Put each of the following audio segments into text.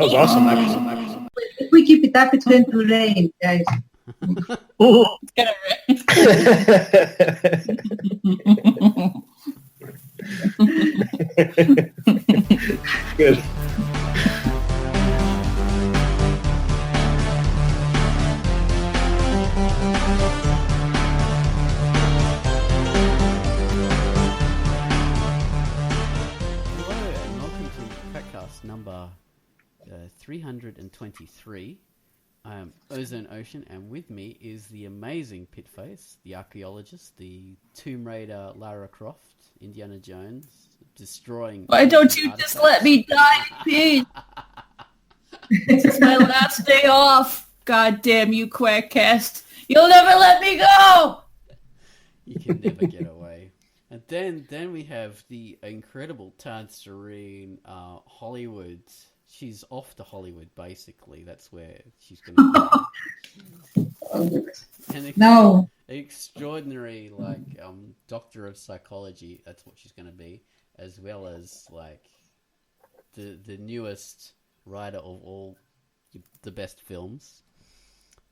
That was awesome, actually. If we keep it up, it's going to rain, guys. It's gonna Good. Hello and welcome to Quackcast number 323. I am Ozone Ocean, and with me is the amazing Pitface, the archaeologist, the Tomb Raider Lara Croft, Indiana Jones, destroying... Why don't you just let me die in peace? This is my last day off. God damn you, Quackcast. You'll never let me go! You can never get away. And then we have the incredible Tangerine Hollywood. She's off to Hollywood, basically. That's where she's going to go. No. Extraordinary, doctor of psychology. That's what she's going to be, as well as the newest writer of all the best films.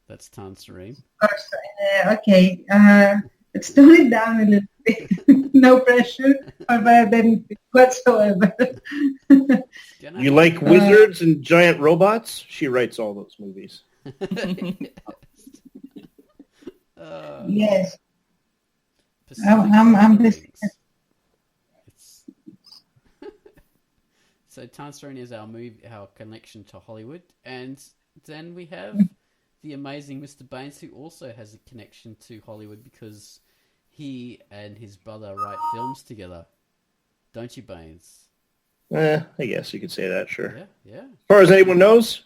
That's Tangerine. Of course. Okay. Let's tone it down a little bit. No pressure or benefit whatsoever. You like wizards and giant robots? She writes all those movies. Yes. I'm listening. So Tangerine is our connection to Hollywood, and then we have the amazing Mr. Baines, who also has a connection to Hollywood because he and his brother write films together. Don't you, Baines? I guess you could say that, sure. Yeah. As far as anyone knows,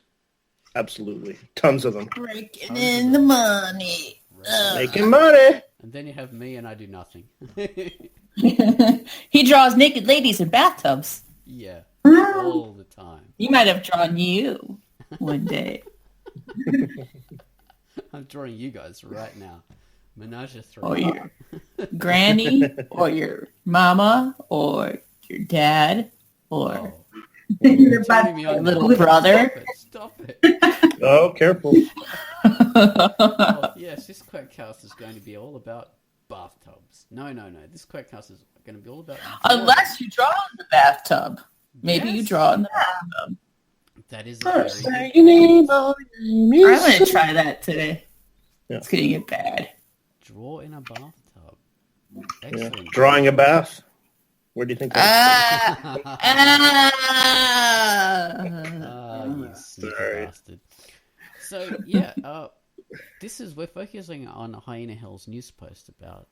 absolutely. Tons of them. Breaking in the money. Making money. And then you have me, and I do nothing. He draws naked ladies in bathtubs. Yeah, all the time. He might have drawn you one day. I'm drawing you guys right now. Menage a three. Or your granny, or your mama, or your dad, or You're turning me on little now. brother. Stop it. Oh, careful. Oh, yes, this Quackcast is going to be all about bathtubs. No. This Quackcast is going to be all about... Unless you draw in the bathtub. Maybe you Yes. draw in the bathtub. That is a very I'm going to try that today. Yeah. It's going to get bad. draw in a bathtub. Yeah. Excellent. Drawing a bath. Where do you think that You sneaky Sorry. bastard. So, we're focusing on Hyena Hill's news post about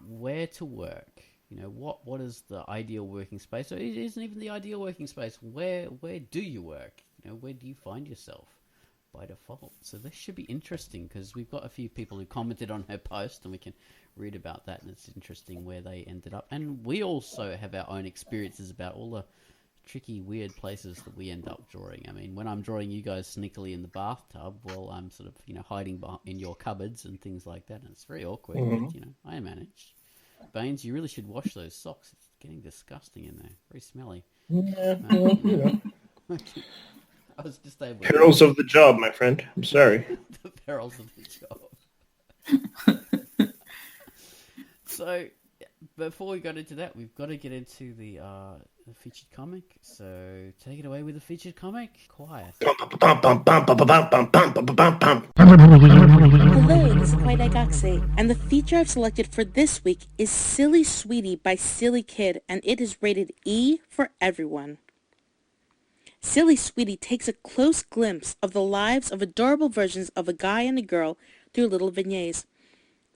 where to work. You know, what is the ideal working space? So it isn't even the ideal working space. Where do you work? You know, where do you find yourself by default? So this should be interesting because we've got a few people who commented on her post, and we can read about that, and it's interesting where they ended up. And we also have our own experiences about all the tricky, weird places that we end up drawing. I mean, when I'm drawing you guys sneakily in the bathtub, well, I'm sort of, hiding in your cupboards and things like that, and it's very awkward, but, I manage. Baines, you really should wash those socks. It's getting disgusting in there. Very smelly. I was just able to... Perils of the job, my friend. I'm sorry. The perils of the job. So, before we got into that, we've got to get into the featured comic. So, take it away with the featured comic. Quiet. Hello, this is Quackcast Oxy, and the feature I've selected for this week is Silly Sweetie by Silly Kid, and it is rated E for everyone. Silly Sweetie takes a close glimpse of the lives of adorable versions of a guy and a girl through little vignettes.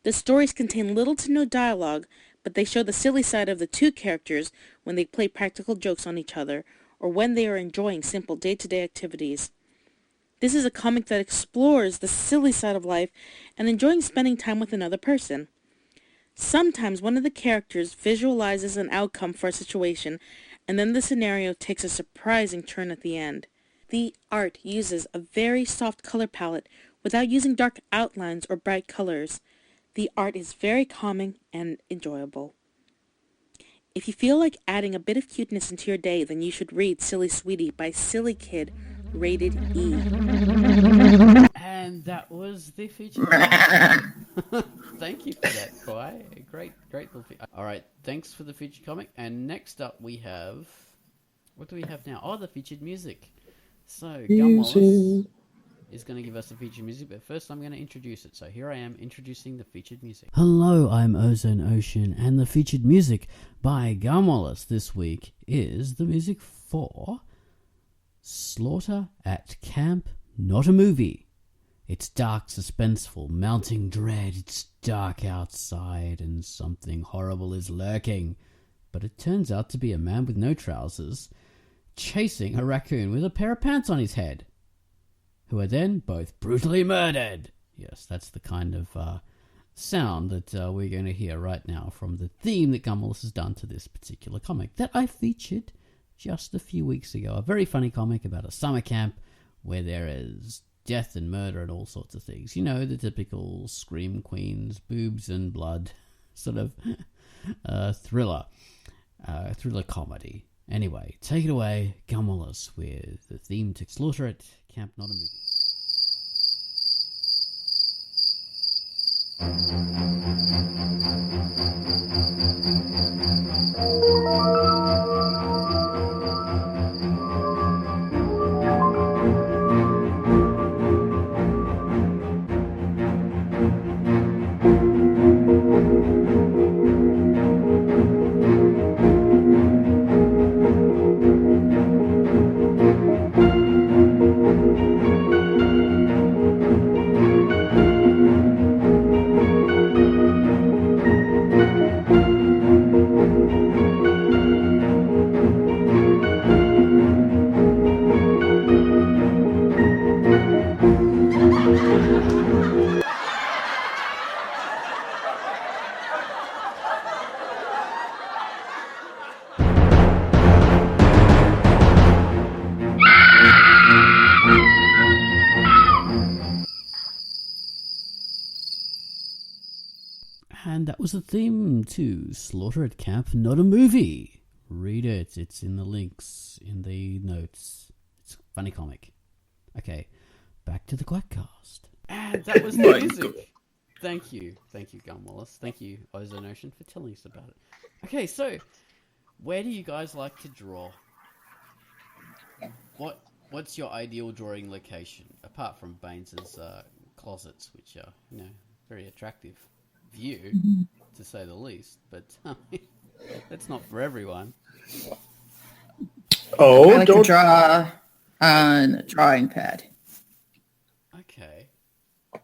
The stories contain little to no dialogue, but they show the silly side of the two characters when they play practical jokes on each other, or when they are enjoying simple day-to-day activities. This is a comic that explores the silly side of life and enjoying spending time with another person. Sometimes one of the characters visualizes an outcome for a situation, and then the scenario takes a surprising turn at the end. The art uses a very soft color palette without using dark outlines or bright colors. The art is very calming and enjoyable. If you feel like adding a bit of cuteness into your day, then you should read Silly Sweetie by Silly Kid rated E. And that was the feature. Thank you for that, Kai. Great little feature. All right, thanks for the feature comic. And next up we have... What do we have now? Oh, the featured music. So, Gum Wallace is going to give us the featured music, but first I'm going to introduce it. So here I am introducing the featured music. Hello, I'm Ozone Ocean, and the featured music by Gum Wallace this week is the music for Slaughter at Camp, Not a Movie. It's dark, suspenseful, mounting dread. It's dark outside and something horrible is lurking. But it turns out to be a man with no trousers chasing a raccoon with a pair of pants on his head, who are then both brutally murdered. Yes, that's the kind of sound that we're going to hear right now from the theme that Gum Wallace has done to this particular comic that I featured just a few weeks ago. A very funny comic about a summer camp where there is death and murder and all sorts of things. You know, the typical Scream Queens, boobs and blood sort of thriller comedy. Anyway, take it away, Gum Wallace, with the theme to Slaughter at Camp, Not a Movie. And that was the theme to Slaughter at Camp, Not a Movie. Read it. It's in the links, in the notes. It's a funny comic. Okay, back to the Quackcast. And that was the music. Thank you, Gum Wallace. Thank you, Ozone Ocean, for telling us about it. Okay, so where do you guys like to draw? What's your ideal drawing location, apart from Baines's closets, which are, very attractive view, to say the least, but that's not for everyone. I like to draw on a drawing pad. Okay,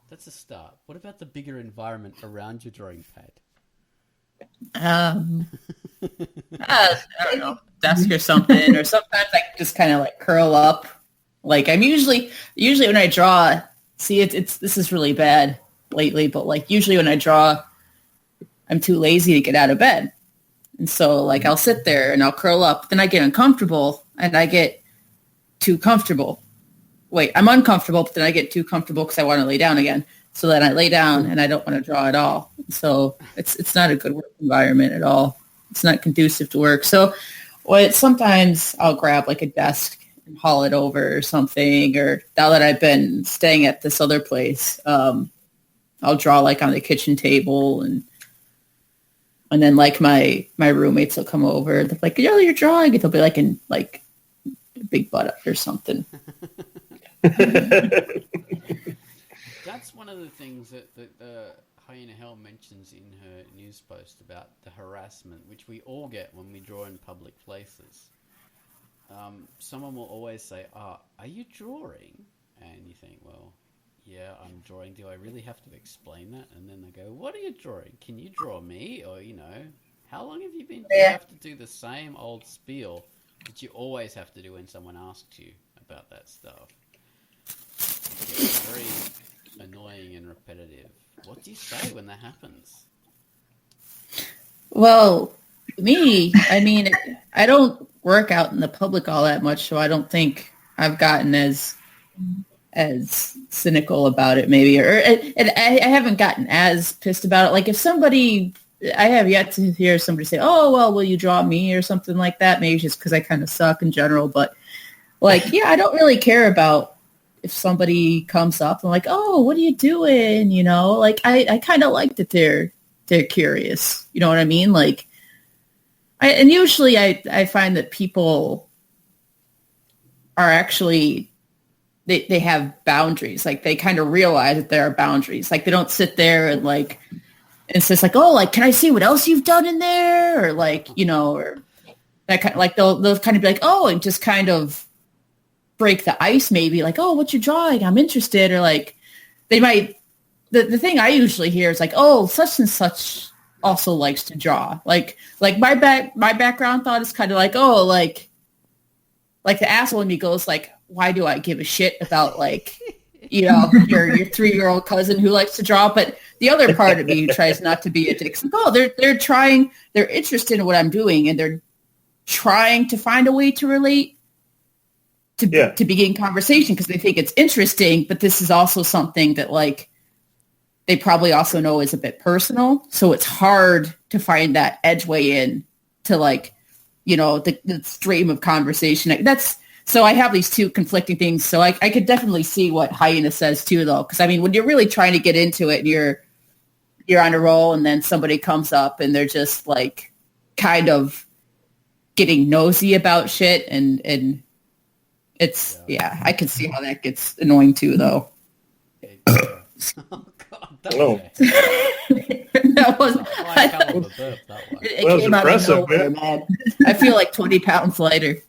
that's a start. What about the bigger environment around your drawing pad? I don't know, desk or something, or sometimes I just kind of like curl up. Like I'm usually when I draw, see it's this is really bad lately, but like usually when I draw, I'm too lazy to get out of bed. And so like I'll sit there and I'll curl up, then I get uncomfortable and I get too comfortable. Wait, I'm uncomfortable, but then I get too comfortable because I want to lay down again. So then I lay down and I don't want to draw at all. So it's not a good work environment at all. It's not conducive to work. So sometimes I'll grab like a desk and haul it over or something. Or now that I've been staying at this other place, I'll draw like on the kitchen table and then like my roommates will come over. They're like, you're drawing. It'll be like in like a big butt up or something. That's one of the things that Hyena Hell mentions in her news post about the harassment, which we all get when we draw in public places. Someone will always say, are you drawing? And you think, well, yeah, I'm drawing. Do I really have to explain that? And then they go, what are you drawing? Can you draw me? Or, how long have you been? Do you have to do the same old spiel that you always have to do when someone asks you about that stuff? It's very annoying and repetitive. What do you say when that happens? Well, me, I mean, I don't work out in the public all that much, so I don't think I've gotten as cynical about it, maybe, and I haven't gotten as pissed about it. Like if somebody, I have yet to hear somebody say, "Oh, well, will you draw me?" or something like that. Maybe just because I kind of suck in general, but Like, yeah, I don't really care about if somebody comes up and like, oh, what are you doing? You know, like I kind of like that they're curious. You know what I mean? Like, usually I find that people are actually, they have boundaries. Like they kind of realize that there are boundaries. Like they don't sit there and like, it's just like, oh, like, can I see what else you've done in there? Or like, you know, or that kind of, like they'll kind of be like, oh, and just kind of break the ice maybe, like, oh, what you drawing? I'm interested. Or like they might, the thing I usually hear is like, oh, such and such also likes to draw. Like my background thought is kind of like, oh, like the asshole in me goes like, why do I give a shit about like, you know, your 3-year-old cousin who likes to draw? But the other part of me who tries not to be a dick, like, oh, they're interested in what I'm doing and they're trying to find a way to relate to begin conversation because they think it's interesting, but this is also something that like they probably also know is a bit personal. So it's hard to find that edgeway in to like, you know, the stream of conversation. So I have these two conflicting things. So I could definitely see what Hyena says too, though. Because I mean, when you're really trying to get into it and you're on a roll and then somebody comes up and they're just like kind of getting nosy about shit and it's, I can see how that gets annoying too, though. Oh, God, that was it came out of nowhere, man. I feel like 20 pounds lighter.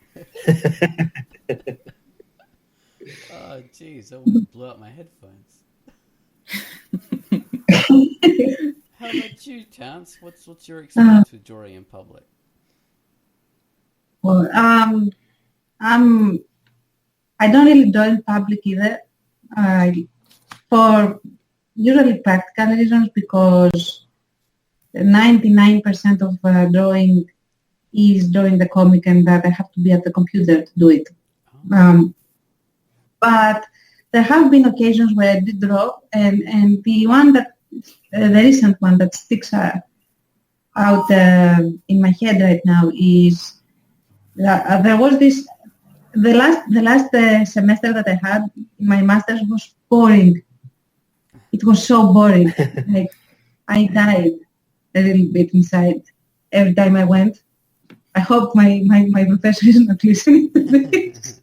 Oh, jeez, that almost blew up my headphones. How about you, Chance? What's your experience with drawing in public? Well, I don't really draw in public either, for usually practical reasons, because 99% of drawing is drawing the comic and that I have to be at the computer to do it. But there have been occasions where I did draw, and the one that, the recent one that sticks out in my head right now is that there was this, the last semester that I had in my master's was boring. It was so boring. Like I died a little bit inside every time I went. I hope my professor is not listening to this.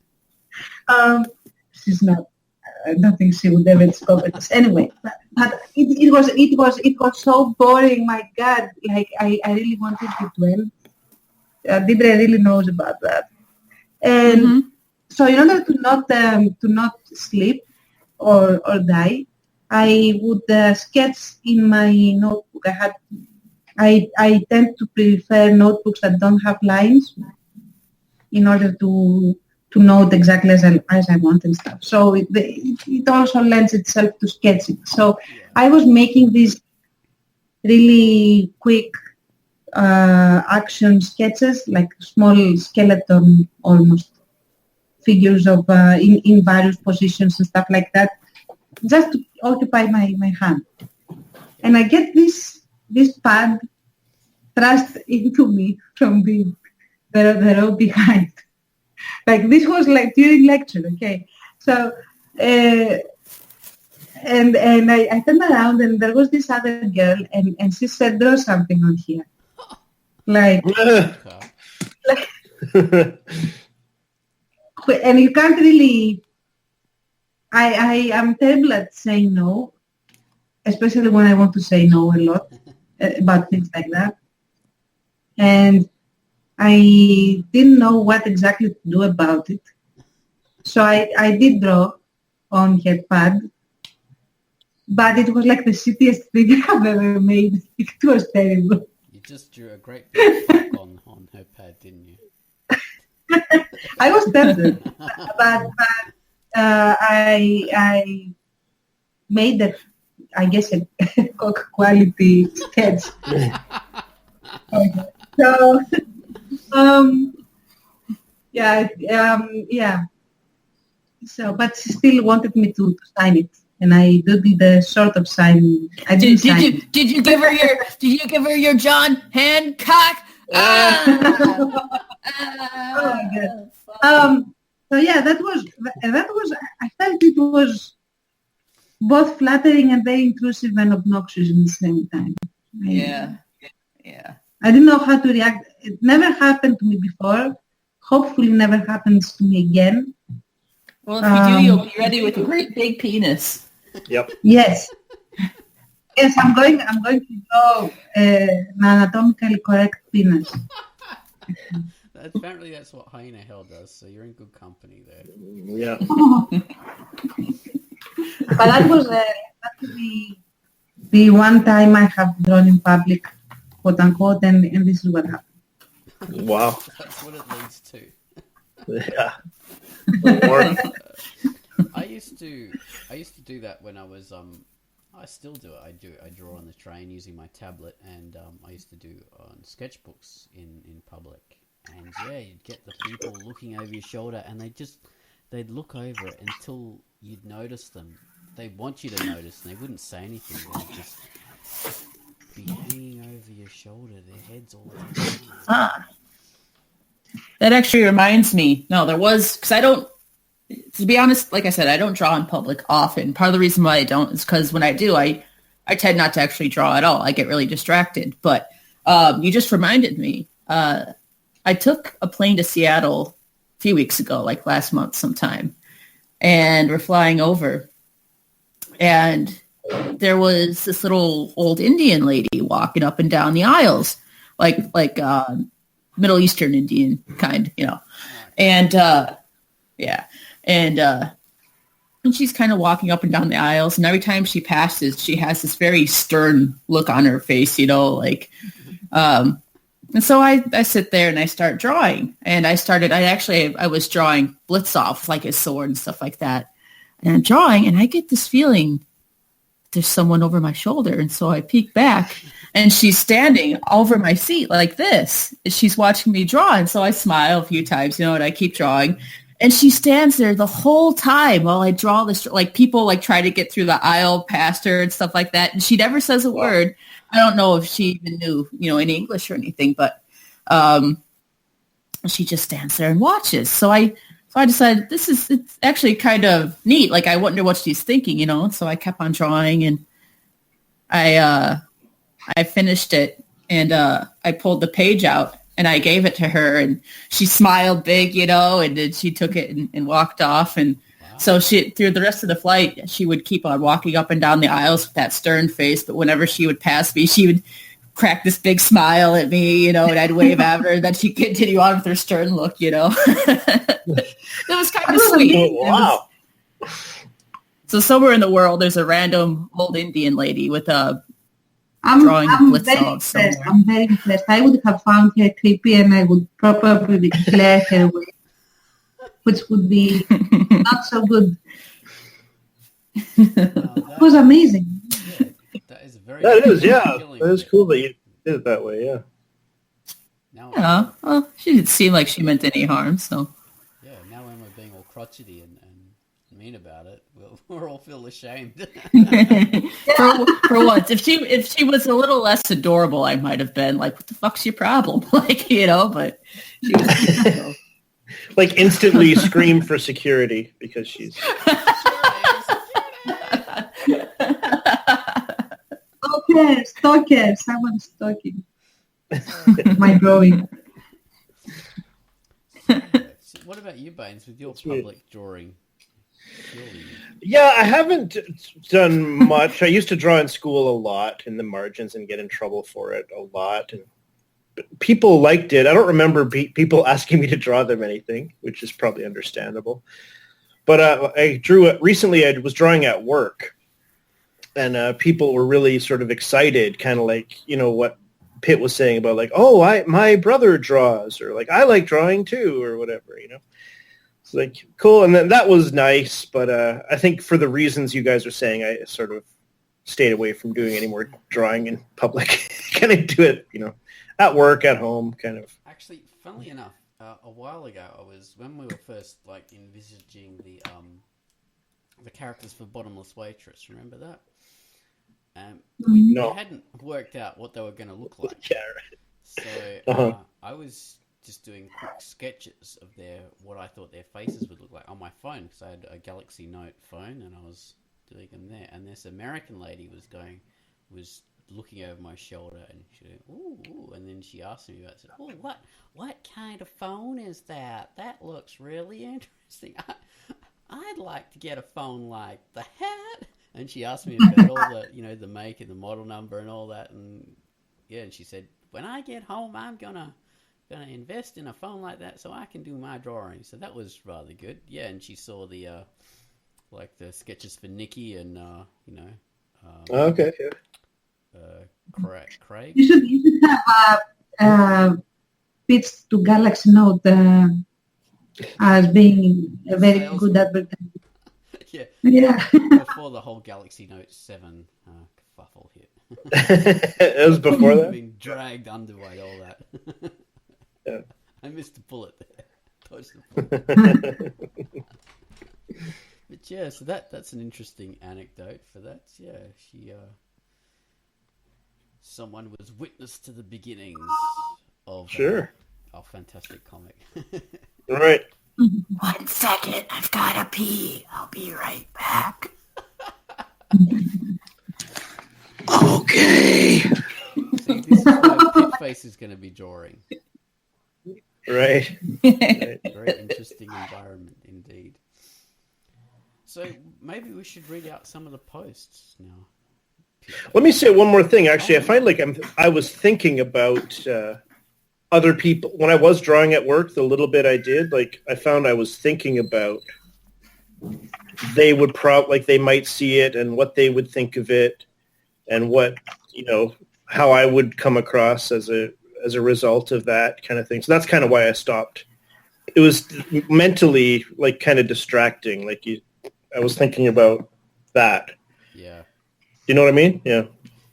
She's not. I don't think she would ever discover this. Anyway, but it was so boring. My God, like I really wanted it to end. Didra really knows about that. And so in order to not sleep or die, I would sketch in my notebook. I tend to prefer notebooks that don't have lines in order to note exactly as I want and stuff. So it also lends itself to sketching. So I was making these really quick action sketches, like small skeleton almost figures of in various positions and stuff like that, just to occupy my hand. And I get this pad thrust into me from the row behind. Like this was like during lecture, okay? So and I turned around and there was this other girl and she said, draw something on here. Like and you can't really, I am terrible at saying no, especially when I want to say no a lot about things like that. And I didn't know what exactly to do about it. So I did draw on her pad, but it was like the shittiest thing I've ever made. It was terrible. You just drew a great big fuck on her pad, didn't you? I was tempted, but I made a cock quality sketch. So yeah. So, but she still wanted me to sign it, and I did the sort of sign. Did you give her your John Hancock? Oh my God. So yeah, that was. I felt it was both flattering and very intrusive and obnoxious at the same time. Yeah. I didn't know how to react. It never happened to me before. Hopefully, never happens to me again. Well, if you do, you'll be ready with a great big penis. Yep. Yes. Yes, I'm going to draw an anatomically correct penis. Apparently that's what Hyena Hell does, so you're in good company there. Yeah. But that was the one time I have drawn in public, quote unquote, and this is what happened. Wow. That's what it leads to. Yeah. I used to do that when I was I still do it. I draw on the train using my tablet, and I used to do on sketchbooks in public. And yeah, you'd get the people looking over your shoulder, and they'd look over it until you'd notice them. They want you to notice, and they wouldn't say anything. They'd just be hanging over your shoulder, their heads all over the place. That actually reminds me. No, there was, because I don't, to be honest, like I said, I don't draw in public often. Part of the reason why I don't is because when I do, I tend not to actually draw at all. I get really distracted. But you just reminded me. I took a plane to Seattle a few weeks ago, like last month sometime, and we're flying over. And there was this little old Indian lady walking up and down the aisles, like Middle Eastern Indian kind, you know. And yeah. And she's kind of walking up and down the aisles, and every time she passes, she has this very stern look on her face, you know, like, and so I sit there and I start drawing, and I was drawing Blitzoff, like his sword and stuff like that. And I'm drawing, and I get this feeling there's someone over my shoulder. And so I peek back, and she's standing over my seat like this. She's watching me draw. And so I smile a few times, you know, and I keep drawing. And she stands there the whole time while I draw this, like people like try to get through the aisle past her and stuff like that. And she never says a word. I don't know if she even knew, you know, any English or anything, but she just stands there and watches. So I decided it's actually kind of neat. Like, I wonder what she's thinking, you know? So I kept on drawing, and I finished it, and I pulled the page out, and I gave it to her, and she smiled big, you know, and then she took it and walked off. And so through the rest of the flight, she would keep on walking up and down the aisles with that stern face. But whenever she would pass me, she would crack this big smile at me, you know, and I'd wave at her, and then she'd continue on with her stern look, you know. It was kind of sweet. Wow. So somewhere in the world, there's a random old Indian lady with a I'm drawing of very Blitzoff impressed. somewhere. I'm very impressed. I would have found her creepy, and I would probably declare her away, which would be not so good. It was amazing. Yeah, that is very. That is, yeah. feeling. That is cool that you did it that way, yeah. Now, Yeah, well, she didn't seem like she meant any harm, so. yeah. Now when we're being all crotchety and mean about it, we'll all feel ashamed. for once, if she was a little less adorable, I might have been like, "What the fuck's your problem?" Like, you know. But she was, Like, instantly scream for security because she's... Stalker, someone's stalking my drawing. So what about you, Baines, with your public drawing? Surely. Yeah, I haven't done much. I used to draw in school a lot in the margins and get in trouble for it a lot. And people liked it. I don't remember people asking me to draw them anything, which is probably understandable. But I drew it recently. I was drawing at work, and people were really sort of excited, kind of like, you know, what Pitt was saying about like, oh, my brother draws, or like, I like drawing too, or whatever, you know. It's like, cool. And then that was nice. But I think for the reasons you guys are saying, I sort of stayed away from doing any more drawing in public. Kind of do it, you know, at work, at home, kind of. Actually, funnily enough, a while ago, when we were first like envisaging the characters for Bottomless Waitress. Remember that? We hadn't worked out what they were going to look like. Yeah, right. So I was just doing quick sketches of what I thought their faces would look like on my phone, because I had a Galaxy Note phone and I was doing them there. And this American lady was looking over my shoulder, and she went, ooh, and then she asked me about it. Oh, what kind of phone is that? That looks really interesting. I'd like to get a phone like that. And she asked me about all the, the make and the model number and all that. And yeah, and she said, when I get home, I'm gonna invest in a phone like that so I can do my drawing. So that was rather good. Yeah, and she saw the the sketches for Nikki and okay. Yeah. Craig. You should have a pitch to Galaxy Note as being a very good advertisement. Yeah. Yeah. Before the whole Galaxy Note 7 kerfuffle hit. It was before that? Being dragged under by all that. Yeah. I missed the bullet there. Dodged the bullet. But yeah, so that's an interesting anecdote for that. Yeah, she... someone was witness to the beginnings of our fantastic comic. Right. 1 second, I've gotta pee. I'll be right back. Okay. See, this is why Pitface is going to be drawing. Right. Very interesting environment indeed. So maybe we should read out some of the posts now. Let me say one more thing. Actually, I find I was thinking about other people when I was drawing at work. The little bit I did, I found I was thinking about they would they might see it and what they would think of it, and what how I would come across as a result of that kind of thing. So that's kind of why I stopped. It was mentally kind of distracting. I was thinking about that. Yeah. You know what I mean? Yeah.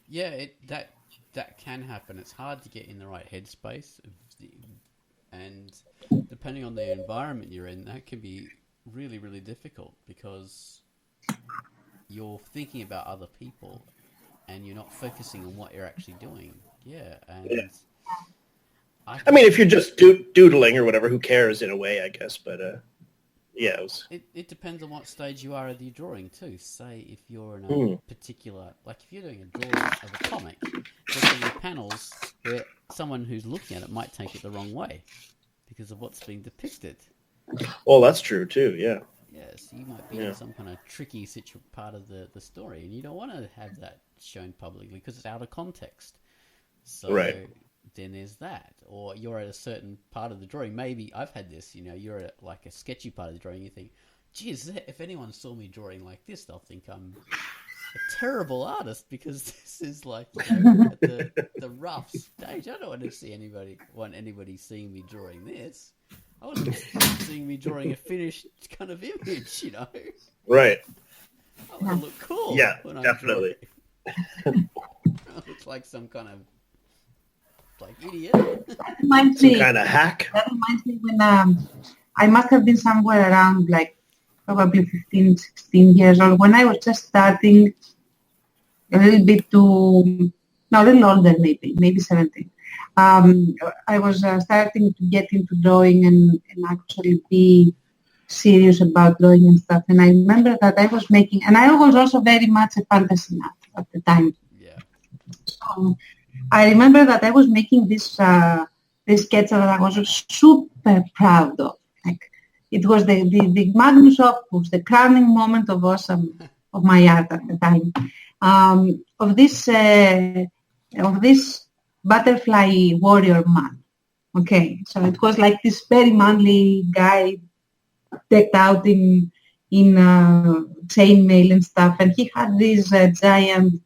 Yeah, that can happen. It's hard to get in the right headspace, and depending on the environment you're in, that can be really, really difficult because you're thinking about other people and you're not focusing on what you're actually doing. Yeah, and yeah. I mean, if you're just doodling or whatever, who cares in a way, I guess. But yeah, it depends on what stage you are of your drawing too. Say if you're in a particular, if you're doing a drawing of a comic, there's going to be panels where someone who's looking at it might take it the wrong way because of what's being depicted. Well, that's true too. Yeah. Yes, you might be in some kind of tricky part of the story, and you don't want to have that shown publicly because it's out of context. So then there's that. Or you're at a certain part of the drawing. Maybe I've had this, you're at a sketchy part of the drawing. You think, geez, if anyone saw me drawing like this, they'll think I'm a terrible artist because this is at the rough stage. I don't want anybody seeing me drawing this. I wasn't seeing me drawing a finished kind of image, Right. I want to look cool. Yeah, definitely. I look like some kind of idiot. That reminds me, some kind of hack. That reminds me when I must have been somewhere around probably 15, 16 years old when I was just starting a little bit a little older maybe 17. I was starting to get into drawing and actually be serious about drawing and stuff. And I remember that I was making, and I was also very much a fantasy nut at the time. Yeah. So I remember that I was making this sketch that I was super proud of. It was the magnus opus, the crowning moment of awesome of my art at the time. Of this butterfly warrior man. Okay, so it was this very manly guy decked out in chainmail and stuff, and he had these giant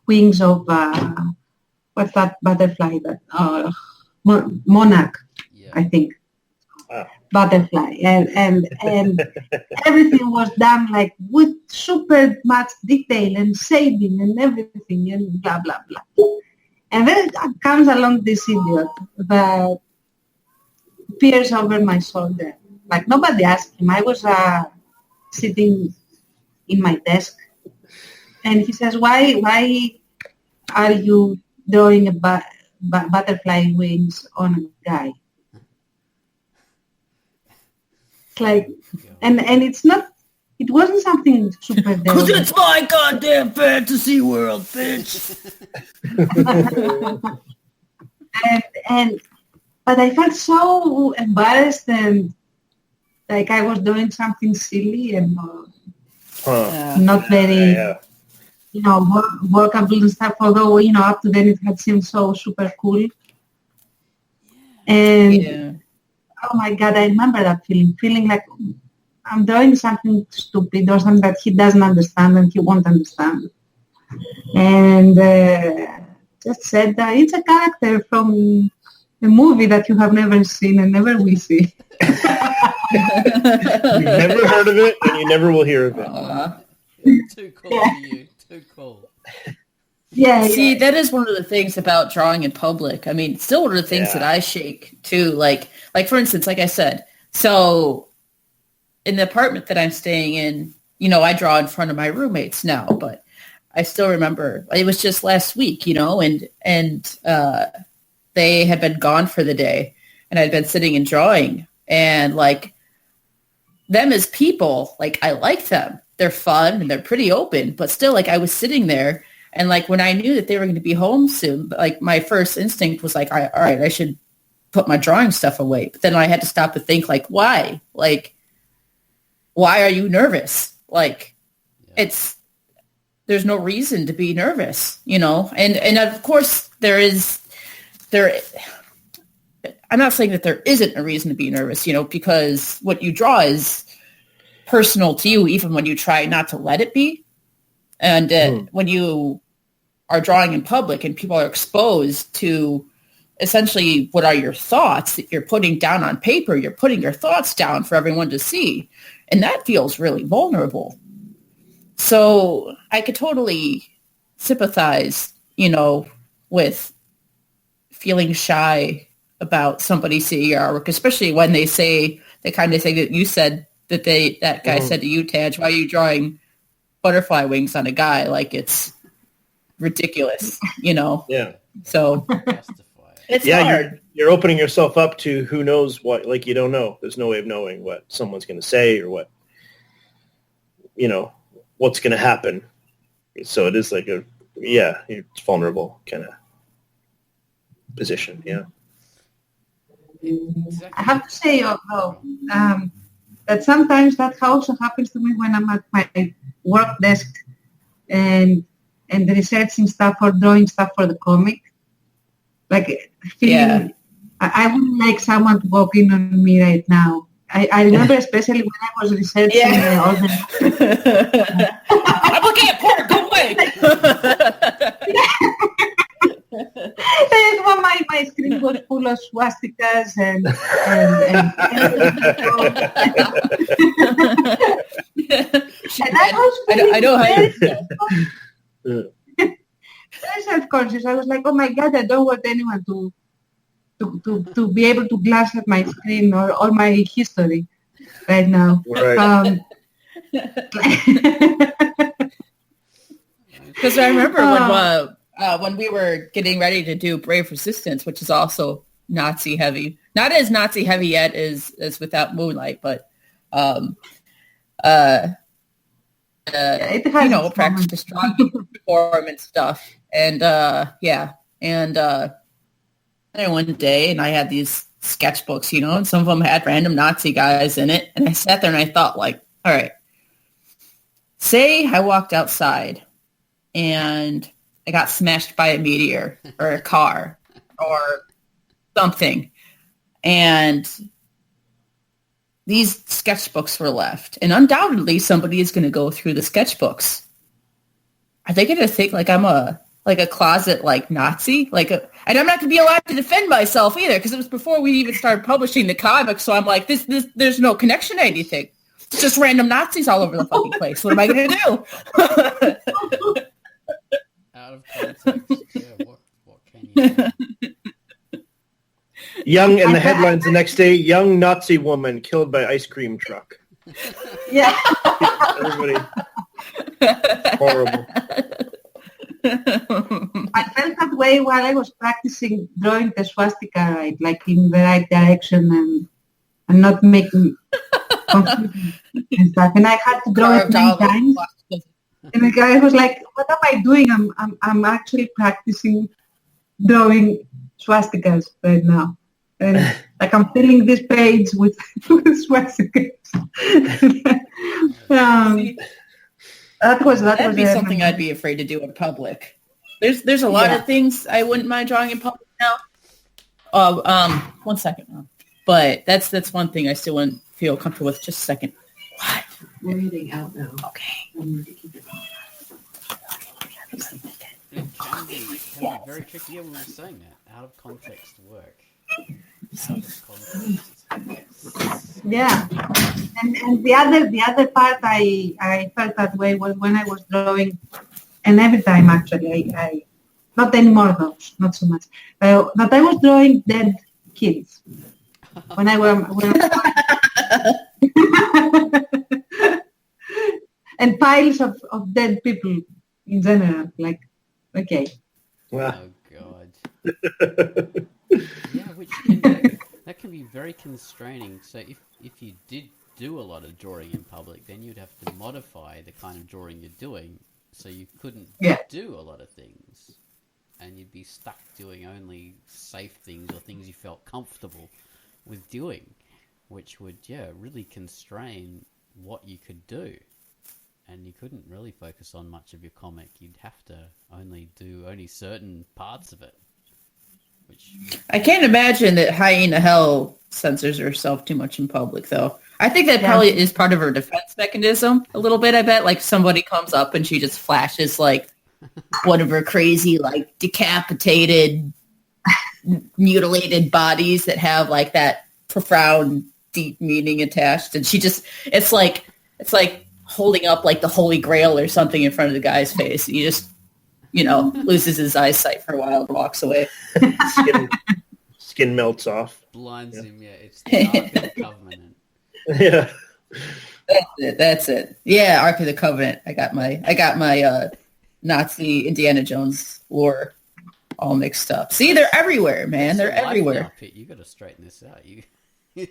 wings of what's that butterfly? That monarch, I think. Butterfly, and everything was done with super much detail and shading and everything and blah blah blah. And then comes along this idiot that peers over my shoulder. Nobody asked him. I was sitting in my desk, and he says, "Why are you drawing butterfly wings on a guy. It's like, and it's not, it wasn't something super Because it's my goddamn fantasy world, bitch. But I felt so embarrassed and like I was doing something silly and not very, workable and stuff, although, up to then it had seemed so super cool. And, oh my God, I remember that feeling like I'm doing something stupid or something that he doesn't understand and he won't understand. And just said that it's a character from a movie that you have never seen and never will see. You've never heard of it and you never will hear of it. Too cool for you. Too cool. Yeah. See, that is one of the things about drawing in public. I mean, it's still one of the things that I shake too. Like for instance, like I said, so in the apartment that I'm staying in, I draw in front of my roommates now, but I still remember it was just last week, and they had been gone for the day and I'd been sitting and drawing and like them as people, like I like them. They're fun and they're pretty open, but still like I was sitting there and like when I knew that they were going to be home soon, like my first instinct was like, all right, I should put my drawing stuff away. But then I had to stop and think like, why? Like, why are you nervous? Like there's no reason to be nervous, and of course I'm not saying that there isn't a reason to be nervous, because what you draw is personal to you, even when you try not to let it be. And when you are drawing in public and people are exposed to essentially what are your thoughts that you're putting down on paper, you're putting your thoughts down for everyone to see. And that feels really vulnerable. So I could totally sympathize, with feeling shy about somebody seeing your artwork, especially when they say the kind of thing that you said that guy said to you, Taj, why are you drawing butterfly wings on a guy? Like it's ridiculous, Yeah. So it's hard. You're opening yourself up to who knows what, like you don't know. There's no way of knowing what someone's going to say or what, what's going to happen. So it is like it's vulnerable kind of position. Yeah. Exactly. I have to say, although, that sometimes that also happens to me when I'm at my work desk and researching stuff or drawing stuff for the comic. Like feeling, I wouldn't like someone to walk in on me right now. I remember especially when I was researching all the... I'm looking at porn, go away! Well, my screen was full of swastikas and I know how you very self-conscious. I was like, oh my God, I don't want anyone to be able to glance at my screen or all my history right now. Right. Because I remember when we were getting ready to do Brave Resistance, which is also Nazi heavy, not as Nazi heavy yet as Without Moonlight, but practice the strong form and stuff. And and one day, and I had these sketchbooks, and some of them had random Nazi guys in it. And I sat there and I thought, like, all right, say I walked outside and I got smashed by a meteor or a car or something, and these sketchbooks were left, and undoubtedly somebody is going to go through the sketchbooks. Are they going to think like I'm a closet like Nazi? And I'm not going to be allowed to defend myself either, because it was before we even started publishing the comic. So I'm like, this there's no connection to anything. It's just random Nazis all over the fucking place. What am I going to do? Out of context. Yeah, what can you do? Young in the headlines the next day, young Nazi woman killed by ice cream truck. Yeah. Everybody. Horrible. I felt that way while I was practicing drawing the swastika right, like in the right direction and not making confusion and stuff. And I had to draw it many times. And the guy was like, "What am I doing? I'm actually practicing drawing swastikas right now, and like I'm filling this page with swastikas." That'd be something I'd be afraid to do in public. There's a lot of things I wouldn't mind drawing in public now. 1 second. But that's one thing I still wouldn't feel comfortable with. Just a second. What? We're getting out now. Okay. It can be very tricky. Yeah, we were saying that. Out of context work. Out of context. Yeah. And the other part I felt that way was when I was drawing, and every time actually I not anymore though, not so much. But I was drawing dead kids when and piles of dead people in general. Like, okay. Wow. Oh God. Yeah, that can be very constraining. So if you did do a lot of drawing in public, then you'd have to modify the kind of drawing you're doing, so you couldn't do a lot of things, and you'd be stuck doing only safe things or things you felt comfortable with doing, which would really constrain what you could do. And you couldn't really focus on much of your comic. You'd have to do certain parts of it. Which I can't imagine that Hyena Hell censors herself too much in public, though. I think that probably is part of her defense mechanism a little bit, I bet. Like, somebody comes up and she just flashes, like, one of her crazy, like, decapitated, mutilated bodies that have, like, that profound, deep meaning attached. And she just, it's like holding up, like, the Holy Grail or something in front of the guy's face. And he just, loses his eyesight for a while and walks away. Skin melts off. Blinds him, it's the Ark of the Covenant. Yeah. That's it. Yeah, Ark of the Covenant. I got my Nazi Indiana Jones lore all mixed up. See, they're everywhere, man. They're everywhere. Now, Pete, you got to straighten this out. You're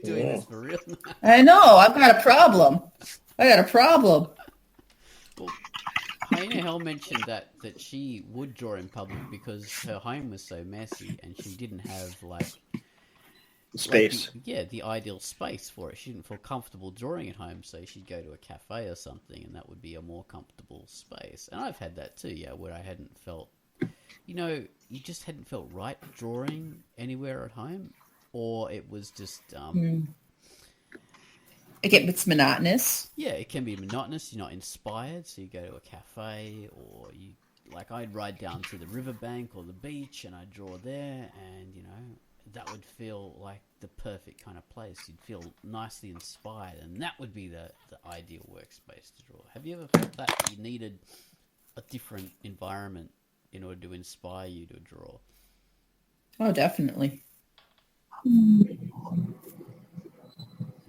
doing this for real. I know. I've got a problem. Well, Hyena Hell mentioned that she would draw in public because her home was so messy and she didn't have space. The ideal space for it. She didn't feel comfortable drawing at home, so she'd go to a cafe or something, and that would be a more comfortable space. And I've had that too, where I hadn't felt, you just hadn't felt right drawing anywhere at home, or it was just it's monotonous. Yeah, it can be monotonous. You're not inspired, so you go to a cafe, or I'd ride down to the riverbank or the beach, and I'd draw there, and that would feel like the perfect kind of place. You'd feel nicely inspired, and that would be the ideal workspace to draw. Have you ever felt that you needed a different environment in order to inspire you to draw? Oh, definitely.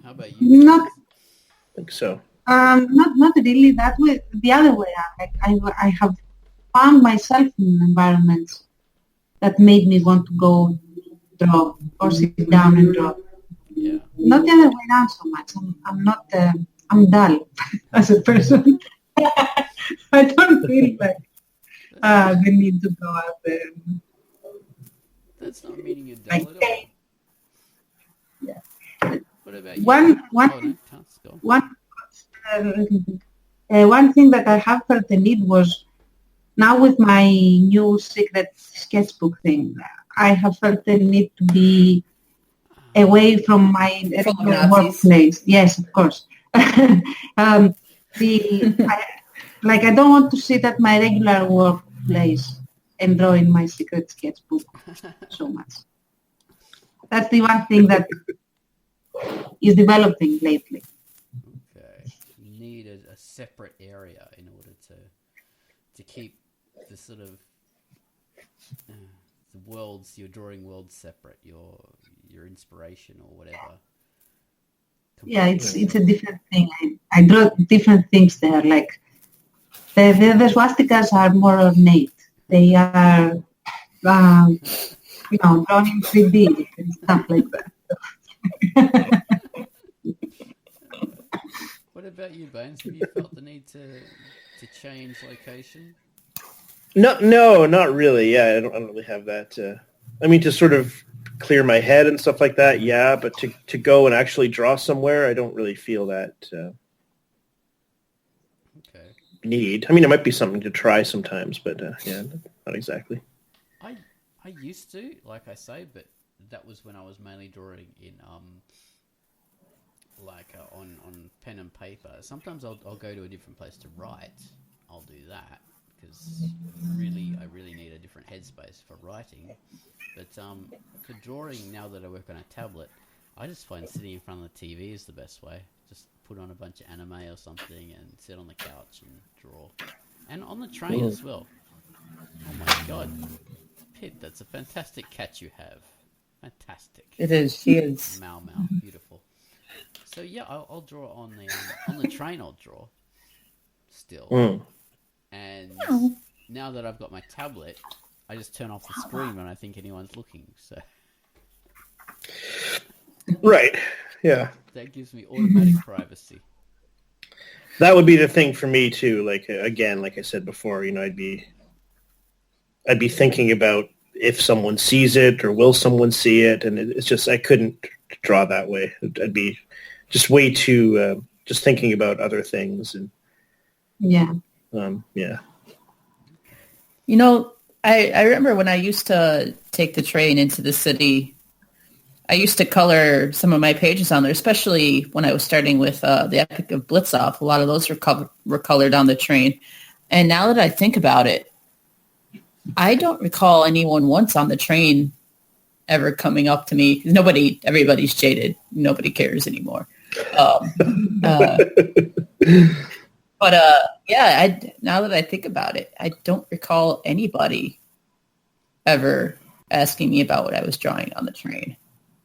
How about you? Not, I think so. not really that way. The other way, I have found myself in environments that made me want to go draw or sit down and draw. Yeah. Not the other way around so much. I'm not. I'm dull as a person. I don't feel like the need to go out there. That's not meaning you're dull at all. Yeah. What about you? One thing that I have felt the need was, now with my new secret sketchbook thing, I have felt the need to be away from my workplace. Yes, of course. I don't want to sit at my regular workplace and draw in my secret sketchbook so much. That's the one thing that is developing lately. Okay. You need a separate area in order to keep the sort of your drawing worlds separate, your inspiration or whatever. Yeah, it's a different thing. I draw different things there. Like the swastikas are more ornate, they are, drawn in 3D and stuff like that. What about you, Bones? Have you felt the need to change location? No, not really. Yeah, I don't really have that. To sort of clear my head and stuff like that, yeah. But to go and actually draw somewhere, I don't really feel that need. It might be something to try sometimes, but yeah, not exactly. I used to, like I say, but that was when I was mainly drawing in on pen and paper. Sometimes I'll go to a different place to write. I'll do that because I really need a different headspace for writing. But for drawing, now that I work on a tablet, I just find sitting in front of the TV is the best way. Just put on a bunch of anime or something and sit on the couch and draw. And on the train as well. Oh my god. Pip, that's a fantastic cat you have. Fantastic. It is. She is. Mau. Beautiful. So yeah, I'll draw on the train. I'll draw still. And now that I've got my tablet, I just turn off the screen when I think anyone's looking. So right, yeah, that gives me automatic privacy. That would be the thing for me too. Like again, like I said before, I'd be thinking about if someone sees it or will someone see it, and it's just I couldn't draw that way. I'd be just way too just thinking about other things and yeah. I remember when I used to take the train into the city, I used to color some of my pages on there, especially when I was starting with the Epic of Blitzoff. A lot of those were colored on the train. And now that I think about it, I don't recall anyone once on the train ever coming up to me. Everybody's jaded. Nobody cares anymore. But now that I think about it, I don't recall anybody ever asking me about what I was drawing on the train.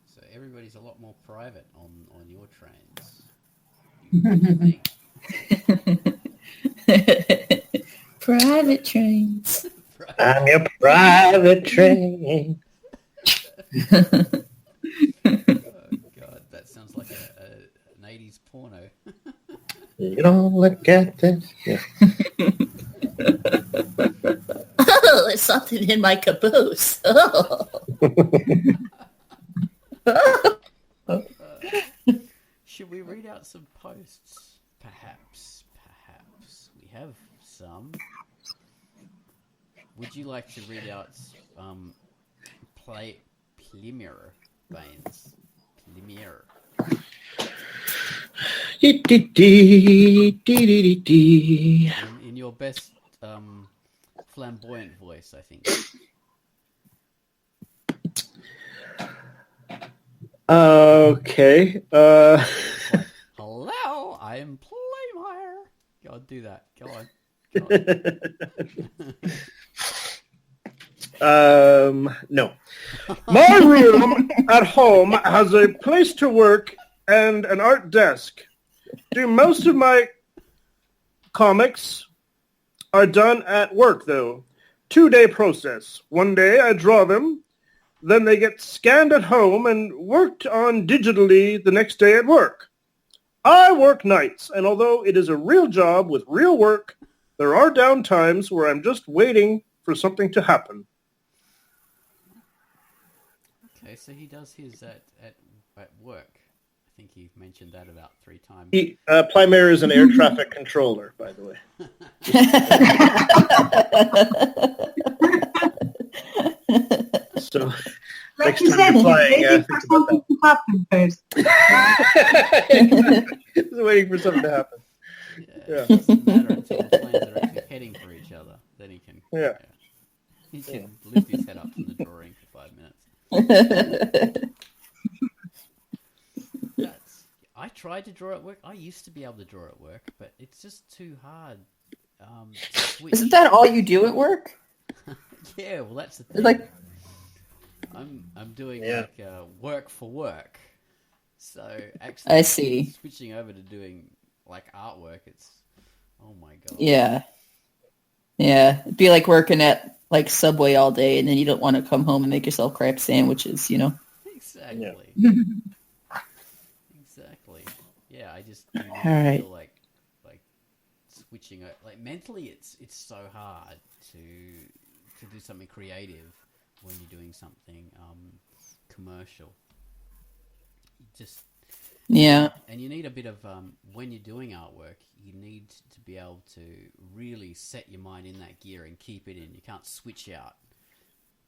So everybody's a lot more private on your trains. Private trains. I'm your private train. Oh god, that sounds like an 80s porno. You don't look at this. Yeah. Oh, there's something in my caboose. Oh. Should we read out some posts? Perhaps. We have some. Would you like to read out Plymir Baines? Plymir. In your best flamboyant voice, I think. Okay. Hello, I am Playmire. Go on, do that. Go on. No. My room at home has a place to work and an art desk. Do most of my comics are done at work, though. 2-day process. One day I draw them, then they get scanned at home and worked on digitally the next day at work. I work nights, and although it is a real job with real work, there are down times where I'm just waiting for something to happen. Okay, so he does his at work. I think he mentioned that about 3 times. Plymire is an air traffic controller, by the way. So Like next you time said, you're flying, waiting think for about something to happen first. He's waiting for something to happen. Yeah. It doesn't matter until the planes are actually heading for each other. Then he can. Yeah. He can lift his head up from the drawing for 5 minutes. I tried to draw at work. I used to be able to draw at work, but it's just too hard. To switch. Isn't that all you do at work? Yeah, well, that's the thing. Like, I'm doing work for work. So actually, I see. Switching over to doing like artwork, it's oh my god. Yeah. It'd be like working at like Subway all day, and then you don't want to come home and make yourself crab sandwiches, you know? Exactly. Exactly. Yeah, I just do not All right. feel like switching. Like mentally, it's so hard to do something creative when you're doing something commercial. Just Yeah. and you need a bit of when you're doing artwork, you need to be able to really set your mind in that gear and keep it in. You can't switch out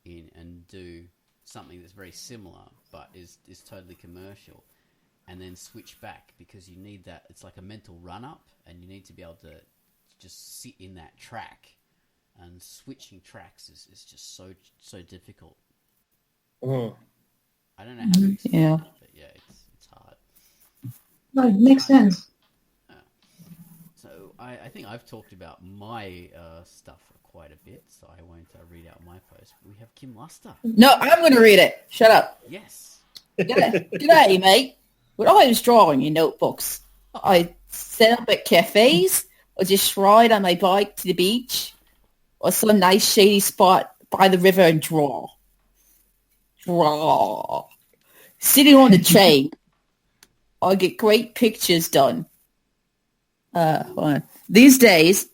in and do something that's very similar but is totally commercial and then switch back, because you need that. It's like a mental run up, and you need to be able to just sit in that track, and switching tracks is just so difficult. Mm. I don't know how to explain Yeah. it, but yeah, it's hard. No, it makes sense. So I think I've talked about my stuff quite a bit, so I won't read out my post. We have Kim Luster. No, I'm going to read it. Shut up. Yes. G'day, mate. When I was drawing in notebooks, I set up at cafes or just ride on my bike to the beach or some nice shady spot by the river and draw. Sitting on the train, I get great pictures done. Hold on. These days,